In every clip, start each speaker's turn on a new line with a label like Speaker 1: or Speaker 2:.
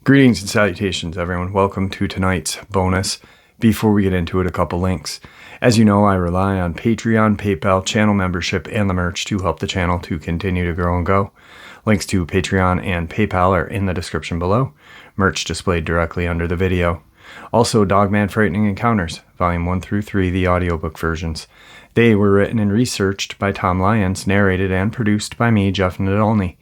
Speaker 1: Greetings and salutations, everyone. Welcome to tonight's bonus. Before we get into it, a couple links. As you know, I rely on Patreon, PayPal, channel membership, and the merch to help the channel to continue to grow and go. Links to Patreon and PayPal are in the description below. Merch displayed directly under the video. Also, Dogman Frightening Encounters, Volume 1 through 3, the audiobook versions. They were written and researched by Tom Lyons, narrated and produced by me, Jeff Nadolny.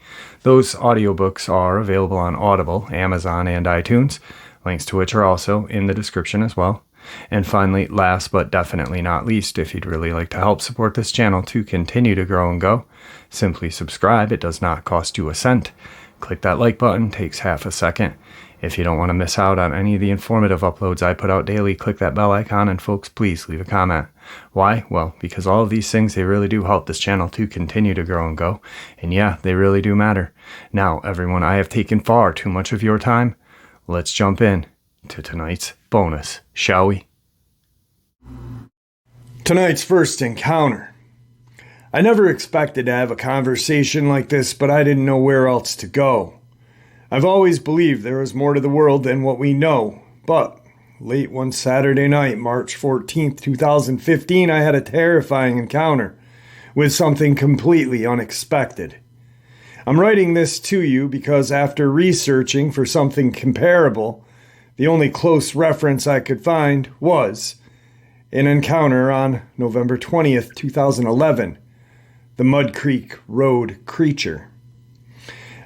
Speaker 1: Those audiobooks are available on Audible, Amazon, and iTunes, links to which are also in the description as well. And finally, last but definitely not least, if you'd really like to help support this channel to continue to grow and go, simply subscribe. It does not cost you a cent. Click that like button, takes half a second. If you don't want to miss out on any of the informative uploads I put out daily, click that bell icon, and folks, please leave a comment. Why? Well, because all of these things, they really do help this channel to continue to grow and go. And yeah, they really do matter. Now, everyone, I have taken far too much of your time. Let's jump in to tonight's bonus, shall we? Tonight's first encounter. I never expected to have a conversation like this, but I didn't know where else to go. I've always believed there is more to the world than what we know, but late one Saturday night, March 14th, 2015, I had a terrifying encounter with something completely unexpected. I'm writing this to you because after researching for something comparable, the only close reference I could find was an encounter on November 20th, 2011, the Mud Creek Road creature.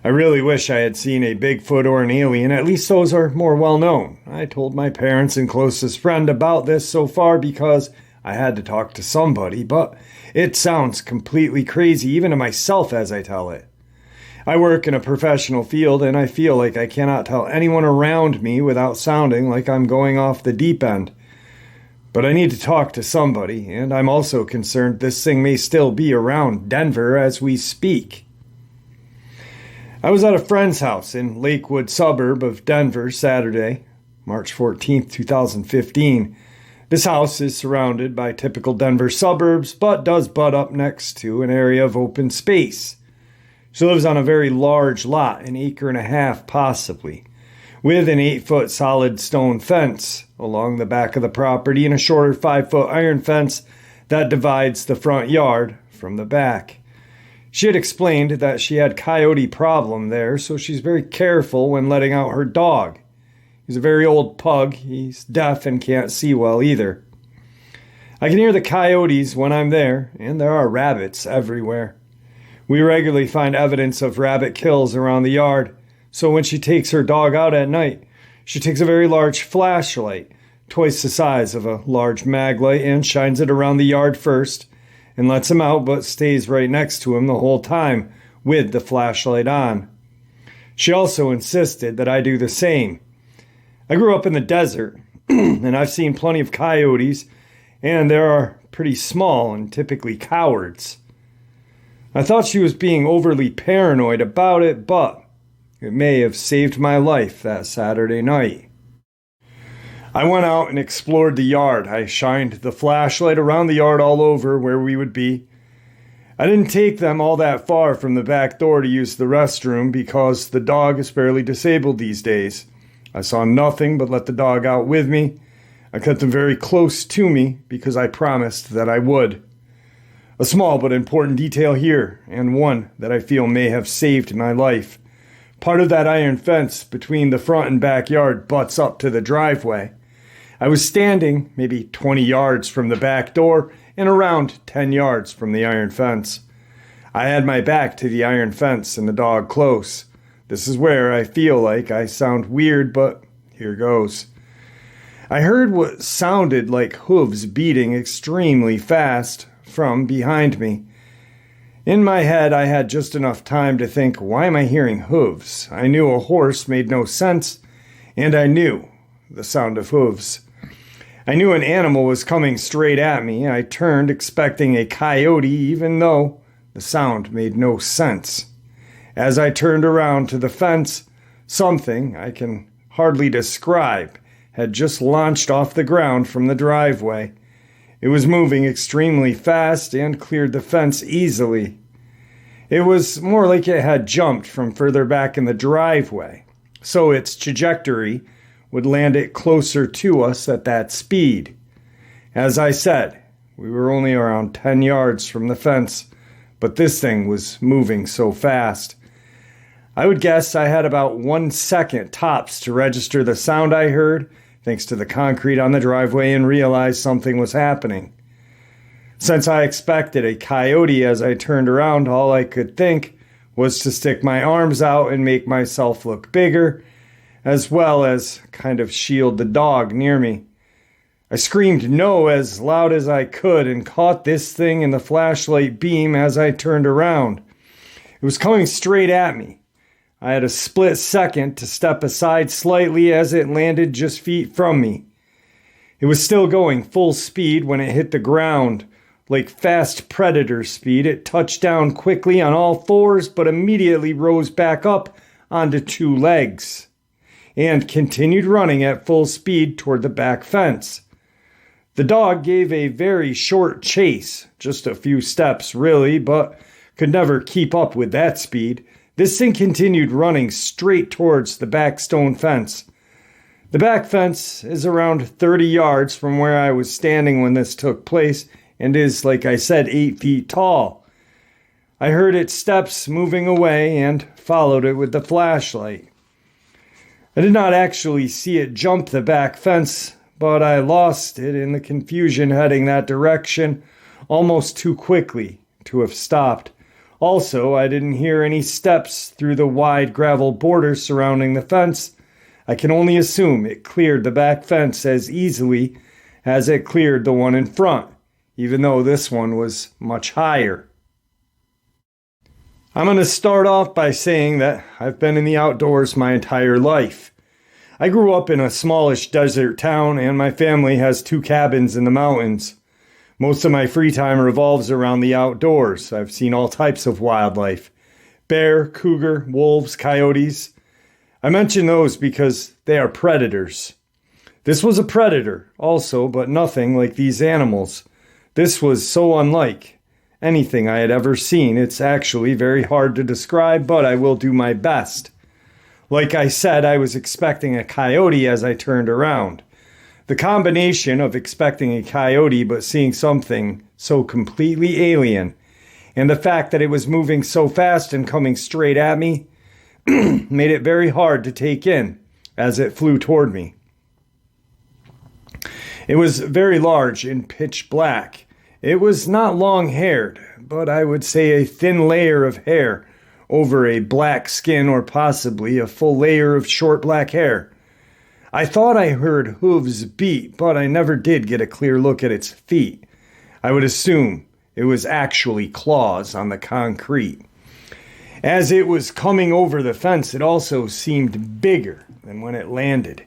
Speaker 1: I really wish I had seen a Bigfoot or an alien. At least those are more well known. I told my parents and closest friend about this so far because I had to talk to somebody, but it sounds completely crazy even to myself as I tell it. I work in a professional field and I feel like I cannot tell anyone around me without sounding like I'm going off the deep end. But I need to talk to somebody, and I'm also concerned this thing may still be around Denver as we speak. I was at a friend's house in Lakewood suburb of Denver Saturday, March 14th, 2015. This house is surrounded by typical Denver suburbs, but does butt up next to an area of open space. She lives on a very large lot, an acre and a half possibly, with an 8-foot solid stone fence along the back of the property and a shorter 5-foot iron fence that divides the front yard from the back. She had explained that she had coyote problem there, so she's very careful when letting out her dog. He's a very old pug. He's deaf and can't see well either. I can hear the coyotes when I'm there, and there are rabbits everywhere. We regularly find evidence of rabbit kills around the yard, so when she takes her dog out at night, she takes a very large flashlight, twice the size of a large mag light, and shines it around the yard first, and lets him out but stays right next to him the whole time with the flashlight on. She also insisted that I do the same. I grew up in the desert, and I've seen plenty of coyotes, and they are pretty small and typically cowards. I thought she was being overly paranoid about it, but it may have saved my life that Saturday night. I went out and explored the yard. I shined the flashlight around the yard all over where we would be. I didn't take them all that far from the back door to use the restroom because the dog is fairly disabled these days. I saw nothing but let the dog out with me. I kept them very close to me because I promised that I would. A small but important detail here, and one that I feel may have saved my life. Part of that iron fence between the front and backyard butts up to the driveway. I was standing maybe 20 yards from the back door and around 10 yards from the iron fence. I had my back to the iron fence and the dog close. This is where I feel like I sound weird, but here goes. I heard what sounded like hooves beating extremely fast from behind me. In my head, I had just enough time to think, why am I hearing hooves? I knew a horse made no sense, and I knew the sound of hooves. I knew an animal was coming straight at me. I turned expecting a coyote, even though the sound made no sense. As I turned around to the fence, something I can hardly describe had just launched off the ground from the driveway. It was moving extremely fast and cleared the fence easily. It was more like it had jumped from further back in the driveway, so its trajectory would land it closer to us at that speed. As I said, we were only around 10 yards from the fence, but this thing was moving so fast. I would guess I had about 1 second tops to register the sound I heard, thanks to the concrete on the driveway, and realize something was happening. Since I expected a coyote as I turned around, all I could think was to stick my arms out and make myself look bigger, as well as kind of shield the dog near me. I screamed no as loud as I could and caught this thing in the flashlight beam as I turned around. It was coming straight at me. I had a split second to step aside slightly as it landed just feet from me. It was still going full speed when it hit the ground. Like fast predator speed, it touched down quickly on all fours but immediately rose back up onto 2 legs and continued running at full speed toward the back fence. The dog gave a very short chase, just a few steps really, but could never keep up with that speed. This thing continued running straight towards the back stone fence. The back fence is around 30 yards from where I was standing when this took place and is, like I said, 8 feet tall. I heard its steps moving away and followed it with the flashlight. I did not actually see it jump the back fence, but I lost it in the confusion heading that direction almost too quickly to have stopped. Also, I didn't hear any steps through the wide gravel border surrounding the fence. I can only assume it cleared the back fence as easily as it cleared the one in front, even though this one was much higher. I'm going to start off by saying that I've been in the outdoors my entire life. I grew up in a smallish desert town, and my family has 2 cabins in the mountains. Most of my free time revolves around the outdoors. I've seen all types of wildlife: bear, cougar, wolves, coyotes. I mention those because they are predators. This was a predator also, but nothing like these animals. This was so unlike anything I had ever seen. It's actually very hard to describe, but I will do my best. Like I said, I was expecting a coyote as I turned around. The combination of expecting a coyote but seeing something so completely alien, and the fact that it was moving so fast and coming straight at me, made it very hard to take in as it flew toward me. It was very large and pitch black. It was not long-haired, but I would say a thin layer of hair over a black skin, or possibly a full layer of short black hair. I thought I heard hooves beat, but I never did get a clear look at its feet. I would assume it was actually claws on the concrete. As it was coming over the fence, it also seemed bigger than when it landed.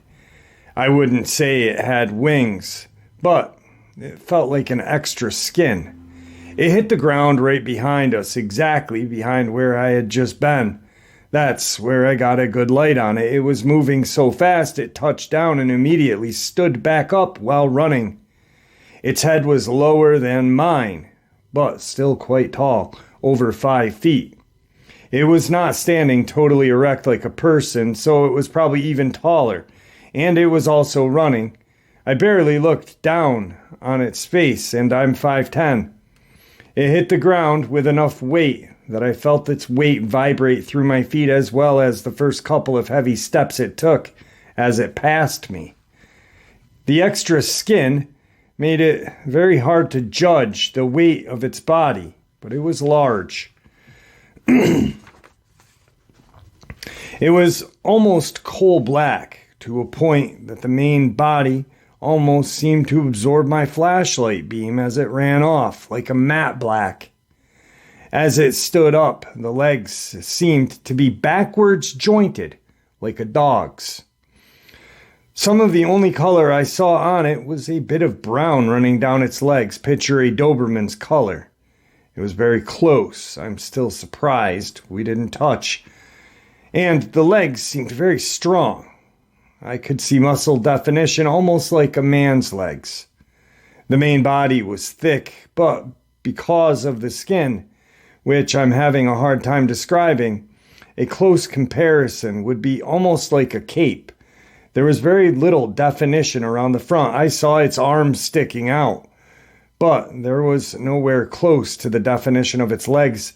Speaker 1: I wouldn't say it had wings, but it felt like an extra skin. It hit the ground right behind us, exactly behind where I had just been. That's where I got a good light on it. It was moving so fast it touched down and immediately stood back up while running. Its head was lower than mine, but still quite tall, over 5 feet. It was not standing totally erect like a person, so it was probably even taller, and it was also running. I barely looked down on its face, and I'm 5'10". It hit the ground with enough weight that I felt its weight vibrate through my feet, as well as the first couple of heavy steps it took as it passed me. The extra skin made it very hard to judge the weight of its body, but it was large. It was almost coal black, to a point that the main body almost seemed to absorb my flashlight beam as it ran off, like a matte black. As it stood up, the legs seemed to be backwards jointed, like a dog's. Some of the only color I saw on it was a bit of brown running down its legs. Picture a Doberman's color. It was very close. I'm still surprised we didn't touch. And the legs seemed very strong. I could see muscle definition, almost like a man's legs. The main body was thick, but because of the skin, which I'm having a hard time describing, a close comparison would be almost like a cape. There was very little definition around the front. I saw its arms sticking out, but there was nowhere close to the definition of its legs.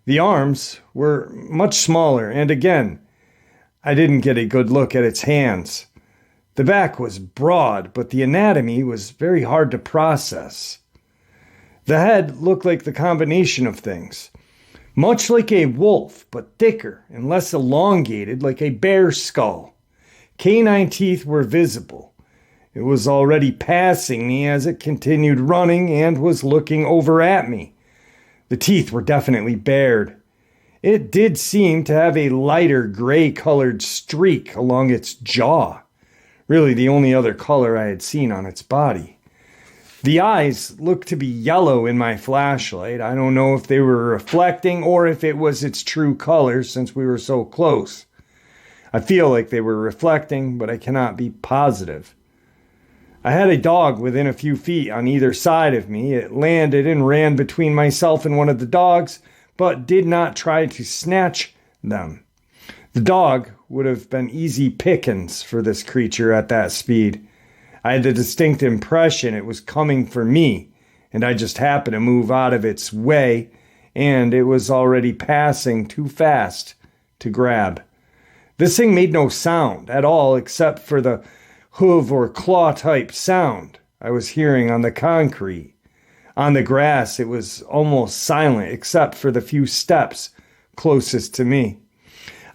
Speaker 1: The arms were much smaller, and again, I didn't get a good look at its hands. The back was broad, but the anatomy was very hard to process. The head looked like the combination of things. Much like a wolf, but thicker and less elongated, like a bear's skull. Canine teeth were visible. It was already passing me as it continued running and was looking over at me. The teeth were definitely bared. It did seem to have a lighter gray-colored streak along its jaw. Really the only other color I had seen on its body. The eyes looked to be yellow in my flashlight. I don't know if they were reflecting or if it was its true color since we were so close. I feel like they were reflecting, but I cannot be positive. I had a dog within a few feet on either side of me. It landed and ran between myself and one of the dogs, but did not try to snatch them. The dog would have been easy pickings for this creature at that speed. I had the distinct impression it was coming for me, and I just happened to move out of its way, and it was already passing too fast to grab. This thing made no sound at all except for the hoof or claw type sound I was hearing on the concrete. On the grass, it was almost silent except for the few steps closest to me.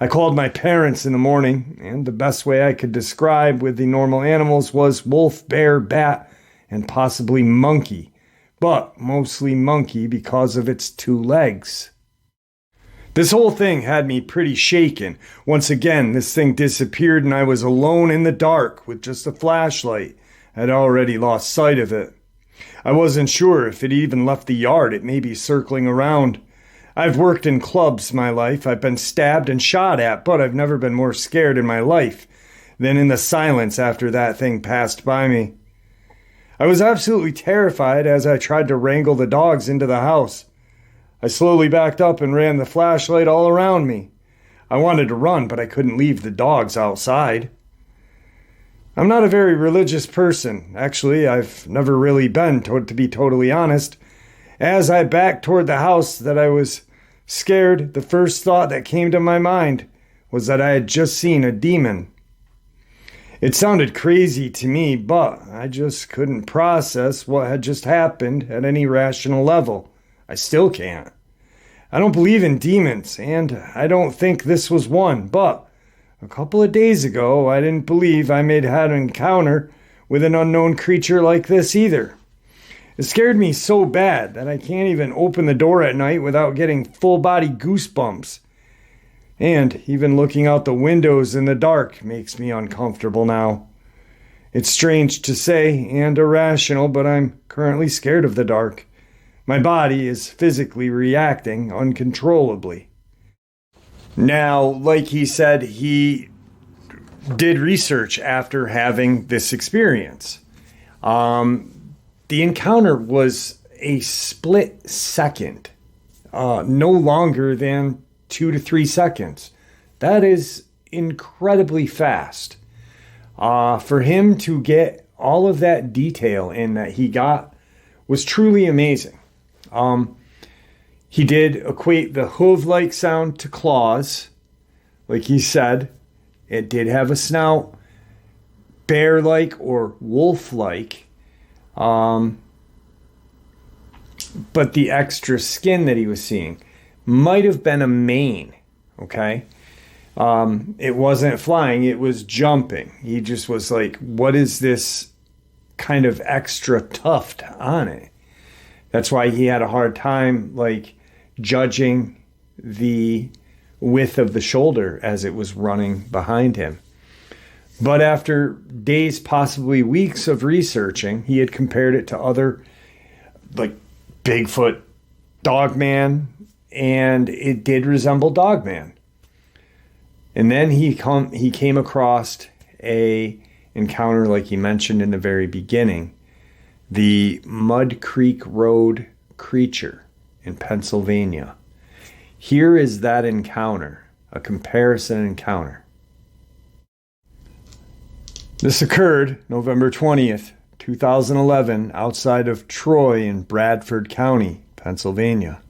Speaker 1: I called my parents in the morning, and the best way I could describe with the normal animals was wolf, bear, bat, and possibly monkey, but mostly monkey because of its 2 legs. This whole thing had me pretty shaken. Once again, this thing disappeared and I was alone in the dark with just a flashlight. I had already lost sight of it. I wasn't sure if it even left the yard. It may be circling around. I've worked in clubs my life. I've been stabbed and shot at, but I've never been more scared in my life than in the silence after that thing passed by me. I was absolutely terrified as I tried to wrangle the dogs into the house. I slowly backed up and ran the flashlight all around me. I wanted to run, but I couldn't leave the dogs outside. I'm not a very religious person. Actually, I've never really been, to be totally honest. As I backed toward the house that I was scared, the first thought that came to my mind was that I had just seen a demon. It sounded crazy to me, but I just couldn't process what had just happened at any rational level. I still can't. I don't believe in demons, and I don't think this was one, but a couple of days ago, I didn't believe I may have had an encounter with an unknown creature like this either. It scared me so bad that I can't even open the door at night without getting full-body goosebumps. And even looking out the windows in the dark makes me uncomfortable now. It's strange to say and irrational, but I'm currently scared of the dark. My body is physically reacting uncontrollably. Now, like he said, he did research after having this experience. The encounter was a split second, no longer than 2 to 3 seconds. That is incredibly fast. For him to get all of that detail in that he got was truly amazing. He did equate the hoof-like sound to claws. Like he said, it did have a snout, bear-like or wolf-like. But the extra skin that he was seeing might have been a mane, okay? It wasn't flying, it was jumping. He just was like, what is this kind of extra tuft on it? That's why he had a hard time, like, judging the width of the shoulder as it was running behind him. But after days, possibly weeks of researching, he had compared it to other, like Bigfoot, Dogman, and it did resemble Dogman. And then he came across a encounter, like he mentioned in the very beginning, The Mud Creek Road creature in Pennsylvania. Here is that encounter, a comparison encounter. This occurred November 20th, 2011, outside of Troy in Bradford County, Pennsylvania.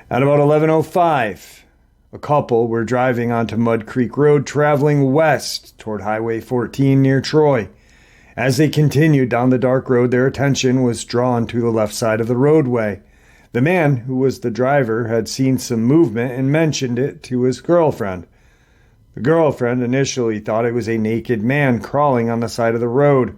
Speaker 1: At about 11:05, a couple were driving onto Mud Creek Road traveling west toward Highway 14 near Troy. As they continued down the dark road, their attention was drawn to the left side of the roadway. The man, who was the driver, had seen some movement and mentioned it to his girlfriend. The girlfriend initially thought it was a naked man crawling on the side of the road.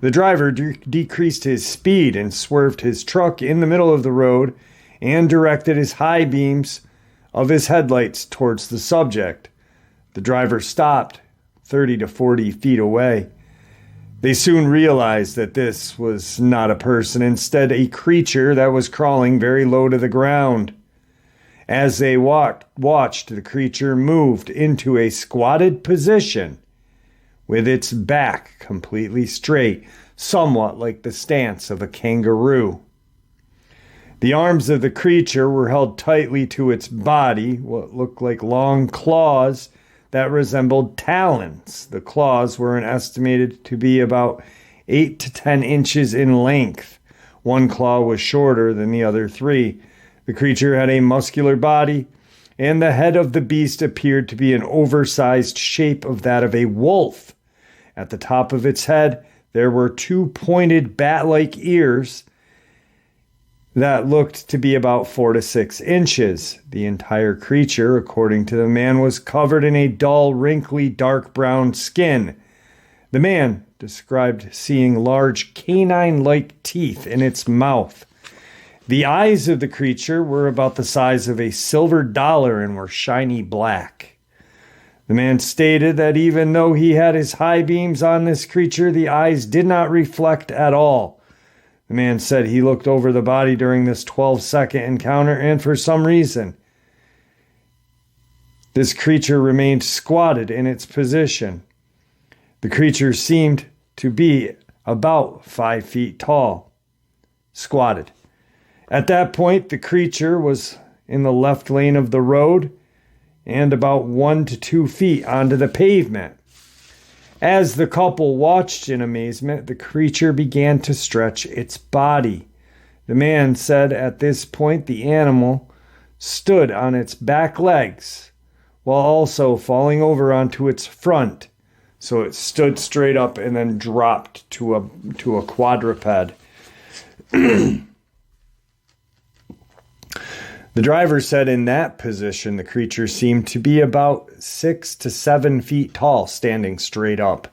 Speaker 1: The driver decreased his speed and swerved his truck in the middle of the road and directed his high beams of his headlights towards the subject. The driver stopped 30 to 40 feet away. They soon realized that this was not a person, instead a creature that was crawling very low to the ground. As they watched, the creature moved into a squatted position with its back completely straight, somewhat like the stance of a kangaroo. The arms of the creature were held tightly to its body, what looked like long claws that resembled talons. The claws were estimated to be about 8 to 10 inches in length. One claw was shorter than the other three. The creature had a muscular body, and the head of the beast appeared to be an oversized shape of that of a wolf. At the top of its head, there were two pointed bat-like ears that looked to be about 4 to 6 inches. The entire creature, according to the man, was covered in a dull, wrinkly, dark brown skin. The man described seeing large canine-like teeth in its mouth. The eyes of the creature were about the size of a silver dollar and were shiny black. The man stated that even though he had his high beams on this creature, the eyes did not reflect at all. The man said he looked over the body during this 12-second encounter, and for some reason, this creature remained squatted in its position. The creature seemed to be about 5 feet tall, squatted. At that point, the creature was in the left lane of the road and about 1 to 2 feet onto the pavement. As the couple watched in amazement, the creature began to stretch its body. The man said at this point the animal stood on its back legs while also falling over onto its front. So it stood straight up and then dropped to a quadruped. The driver said in that position, the creature seemed to be about 6 to 7 feet tall, standing straight up.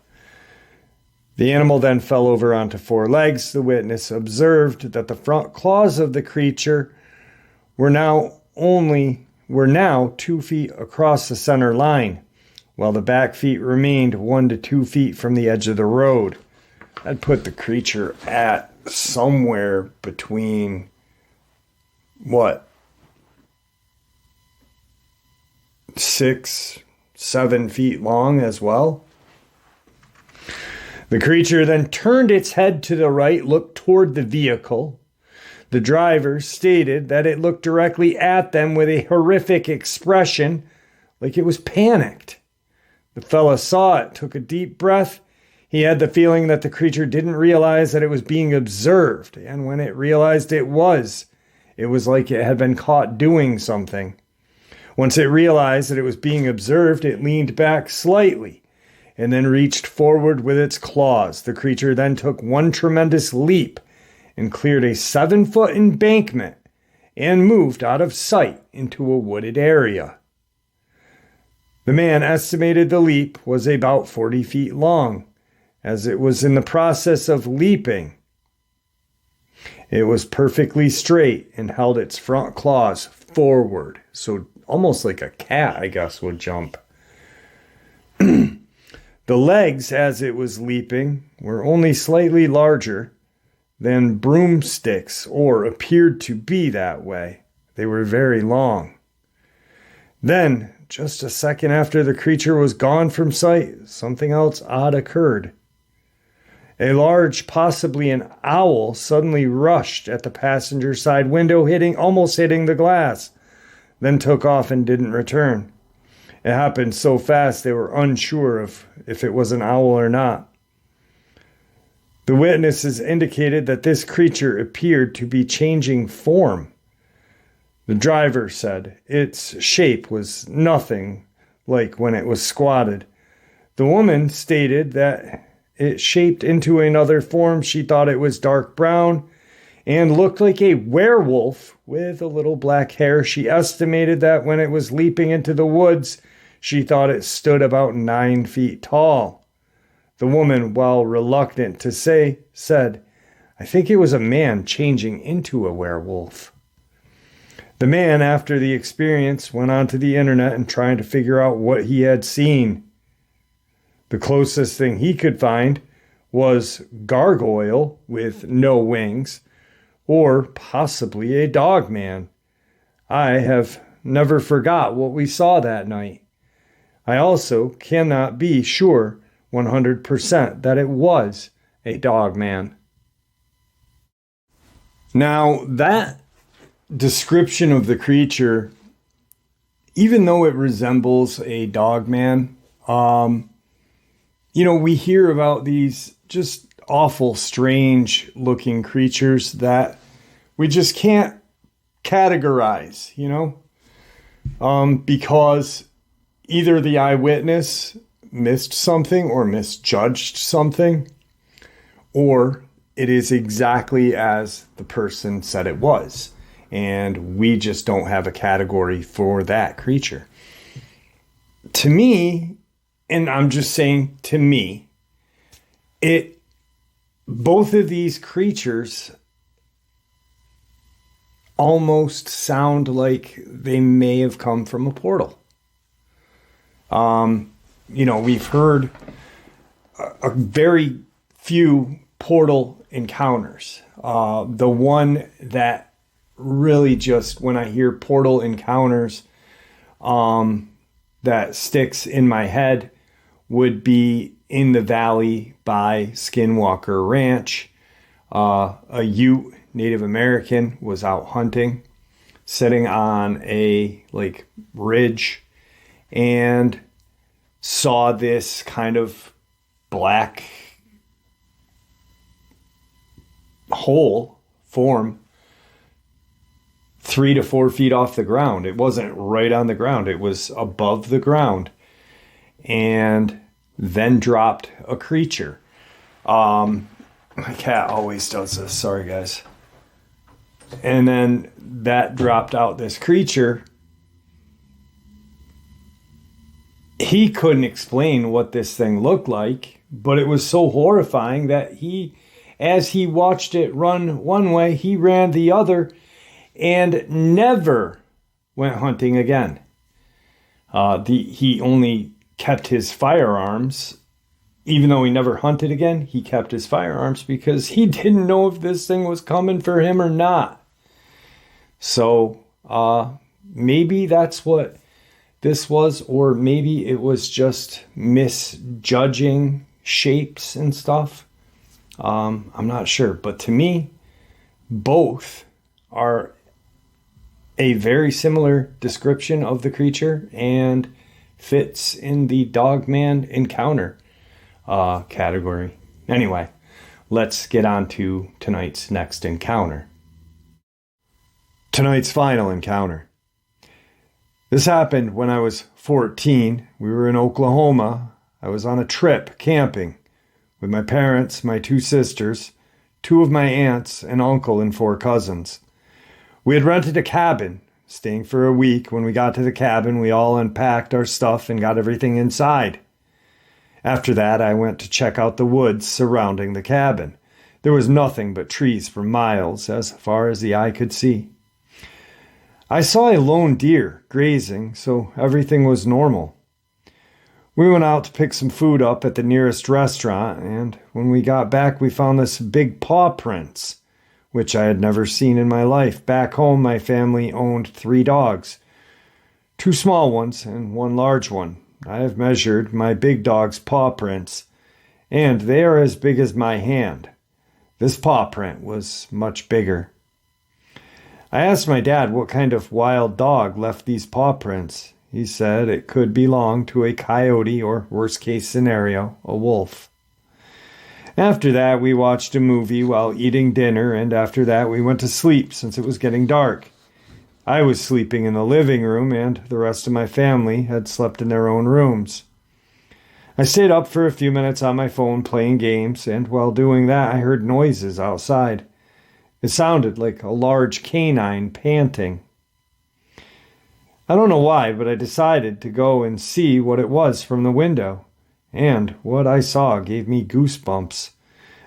Speaker 1: The animal then fell over onto 4 legs. The witness observed that the front claws of the creature were now 2 feet across the center line, while the back feet remained 1 to 2 feet from the edge of the road. I'd put the creature at somewhere between, 6, 7 feet long as well. The creature then turned its head to the right, looked toward the vehicle. The driver stated that it looked directly at them with a horrific expression, like it was panicked. The fella saw it, took a deep breath. He had the feeling that the creature didn't realize that it was being observed, and when it realized it was like it had been caught doing something. Once it realized that it was being observed, it leaned back slightly and then reached forward with its claws. The creature then took one tremendous leap and cleared a 7-foot embankment and moved out of sight into a wooded area. The man estimated the leap was about 40 feet long. As it was in the process of leaping, it was perfectly straight and held its front claws forward, so almost like a cat, I guess, would jump. The legs, as it was leaping, were only slightly larger than broomsticks, or appeared to be that way. They were very long. Then, just a second after the creature was gone from sight, something else odd occurred. A large, possibly an owl, suddenly rushed at the passenger side window, almost hitting the glass, then took off and didn't return. It happened so fast they were unsure of if it was an owl or not. The witnesses indicated that this creature appeared to be changing form. The driver said its shape was nothing like when it was squatted. The woman stated that it shaped into another form. She thought it was dark brown and looked like a werewolf with a little black hair. She estimated that when it was leaping into the woods, she thought it stood about 9 feet tall. The woman, while reluctant to say, said, "I think it was a man changing into a werewolf." The man, after the experience, went onto the internet and tried to figure out what he had seen. The closest thing he could find was gargoyle with no wings, or possibly a dogman. I have never forgot what we saw that night. I also cannot be sure 100% that it was a dogman. Now, that description of the creature, even though it resembles a dogman, we hear about these just awful, strange looking creatures that we just can't categorize, because either the eyewitness missed something or misjudged something, or it is exactly as the person said it was. And we just don't have a category for that creature. To me, and I'm just saying to me, both of these creatures almost sound like they may have come from a portal. We've heard a very few portal encounters. The one that really just, when I hear portal encounters, that sticks in my head would be in the valley by Skinwalker Ranch. A Ute Native American was out hunting, sitting on a ridge, and saw this kind of black hole form 3 to 4 feet off the ground. It wasn't right on the ground. It was above the ground, and then dropped a creature. My cat always does this. Sorry, guys. And then that dropped out this creature. He couldn't explain what this thing looked like, but it was so horrifying that as he watched it run one way, he ran the other and never went hunting again. He only kept his firearms. Even though he never hunted again, he kept his firearms because he didn't know if this thing was coming for him or not. So maybe that's what this was, or maybe it was just misjudging shapes and stuff. I'm not sure, but to me, both are a very similar description of the creature and fits in the Dogman encounter category. Anyway, let's get on to tonight's next encounter. Tonight's final encounter. This happened when I was 14. We were in Oklahoma. I was on a trip camping with my parents, my 2 sisters, 2 of my aunts, an uncle, and 4 cousins. We had rented a cabin, staying for a week. When we got to the cabin, we all unpacked our stuff and got everything inside. After that, I went to check out the woods surrounding the cabin. There was nothing but trees for miles, as far as the eye could see. I saw a lone deer grazing, so everything was normal. We went out to pick some food up at the nearest restaurant, and when we got back, we found this big paw prints, which I had never seen in my life. Back home, my family owned 3 dogs, 2 small ones and 1 large one. I have measured my big dog's paw prints, and they are as big as my hand. This paw print was much bigger. I asked my dad what kind of wild dog left these paw prints. He said it could belong to a coyote or, worst case scenario, a wolf. After that, we watched a movie while eating dinner, and after that, we went to sleep since it was getting dark. I was sleeping in the living room, and the rest of my family had slept in their own rooms. I stayed up for a few minutes on my phone playing games, and while doing that, I heard noises outside. It sounded like a large canine panting. I don't know why, but I decided to go and see what it was from the window. And what I saw gave me goosebumps.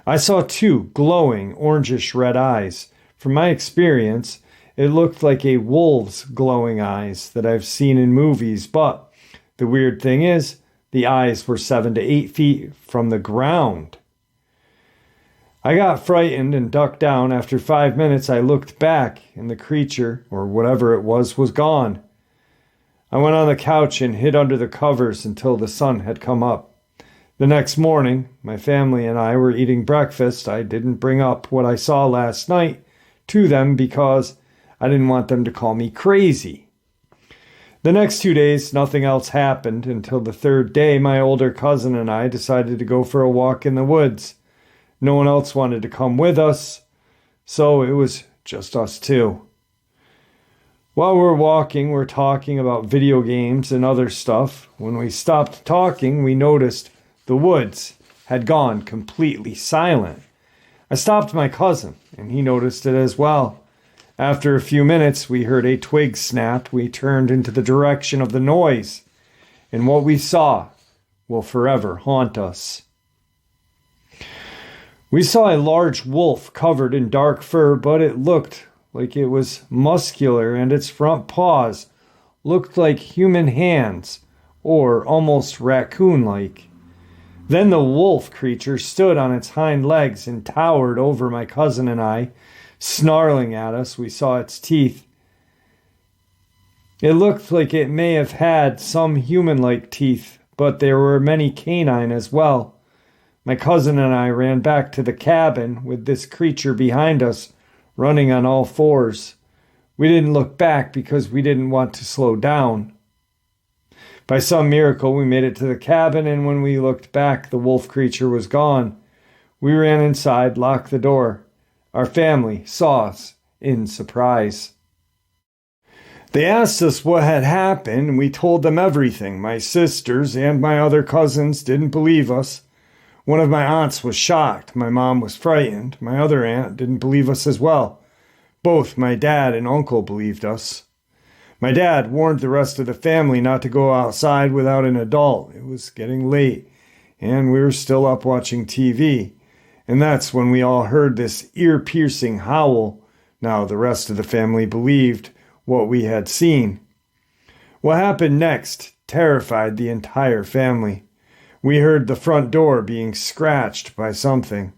Speaker 1: I saw two glowing orangish-red eyes. From my experience, it looked like a wolf's glowing eyes that I've seen in movies, but the weird thing is, the eyes were 7 to 8 feet from the ground. I got frightened and ducked down. After 5 minutes, I looked back, and the creature, or whatever it was gone. I went on the couch and hid under the covers until the sun had come up. The next morning, my family and I were eating breakfast. I didn't bring up what I saw last night to them because I didn't want them to call me crazy. The next 2 days, nothing else happened until the third day, my older cousin and I decided to go for a walk in the woods. No one else wanted to come with us, so it was just us two. While we're walking, we're talking about video games and other stuff. When we stopped talking, we noticed the woods had gone completely silent. I stopped my cousin, and he noticed it as well. After a few minutes, we heard a twig snap. We turned into the direction of the noise, and what we saw will forever haunt us. We saw a large wolf covered in dark fur, but it looked like it was muscular, and its front paws looked like human hands, or almost raccoon-like. Then the wolf creature stood on its hind legs and towered over my cousin and I, snarling at us. We saw its teeth. It looked like it may have had some human-like teeth, but there were many canine as well. My cousin and I ran back to the cabin with this creature behind us, running on all fours. We didn't look back because we didn't want to slow down. By some miracle, we made it to the cabin, and when we looked back, the wolf creature was gone. We ran inside, locked the door. Our family saw us in surprise. They asked us what had happened, and we told them everything. My sisters and my other cousins didn't believe us. One of my aunts was shocked. My mom was frightened. My other aunt didn't believe us as well. Both my dad and uncle believed us. My dad warned the rest of the family not to go outside without an adult. It was getting late, and we were still up watching TV. And that's when we all heard this ear-piercing howl. Now the rest of the family believed what we had seen. What happened next terrified the entire family. We heard the front door being scratched by something.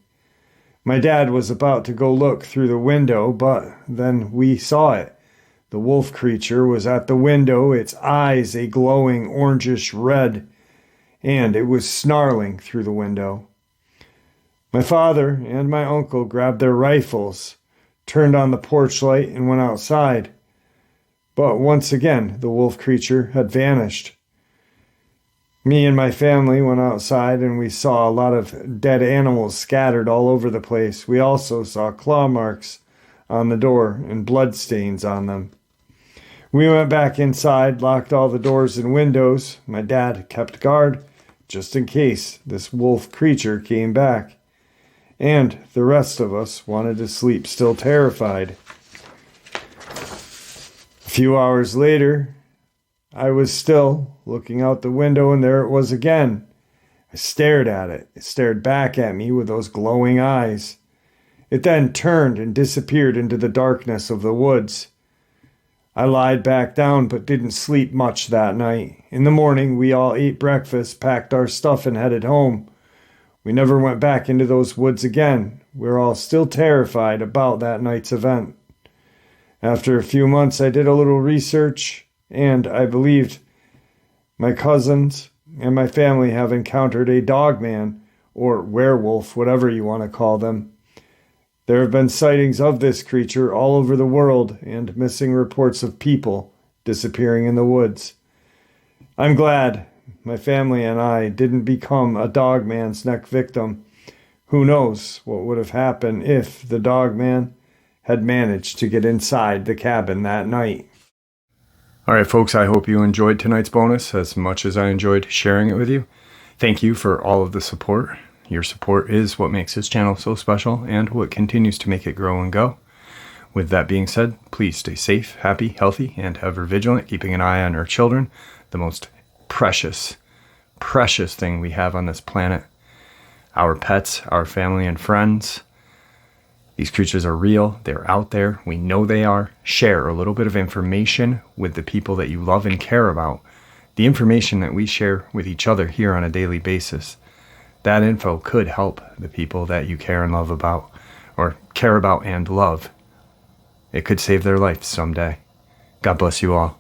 Speaker 1: My dad was about to go look through the window, but then we saw it. The wolf creature was at the window, its eyes a glowing orangish red, and it was snarling through the window. My father and my uncle grabbed their rifles, turned on the porch light, and went outside. But once again, the wolf creature had vanished. Me and my family went outside, and we saw a lot of dead animals scattered all over the place. We also saw claw marks on the door and blood stains on them. We went back inside, locked all the doors and windows. My dad kept guard, just in case this wolf creature came back. And the rest of us wanted to sleep, still terrified. A few hours later, I was still looking out the window, and there it was again. I stared at it. It stared back at me with those glowing eyes. It then turned and disappeared into the darkness of the woods. I lied back down but didn't sleep much that night. In the morning, we all ate breakfast, packed our stuff, and headed home. We never went back into those woods again. We're all still terrified about that night's event. After a few months, I did a little research, and I believed my cousins and my family have encountered a Dogman or werewolf, whatever you want to call them. There have been sightings of this creature all over the world and missing reports of people disappearing in the woods. I'm glad my family and I didn't become a Dogman's next victim. Who knows what would have happened if the Dogman had managed to get inside the cabin that night. All right, folks, I hope you enjoyed tonight's bonus as much as I enjoyed sharing it with you. Thank you for all of the support. Your support is what makes this channel so special and what continues to make it grow and go. With that being said, please stay safe, happy, healthy, and ever vigilant, keeping an eye on our children, the most precious thing we have on this planet. Our pets, our family and friends. These creatures are real. They're out there. We know they are. Share a little bit of information with the people that you love and care about. The information that we share with each other here on a daily basis. That info could help the people that you care and love about, or care about and love. It could save their life someday. God bless you all.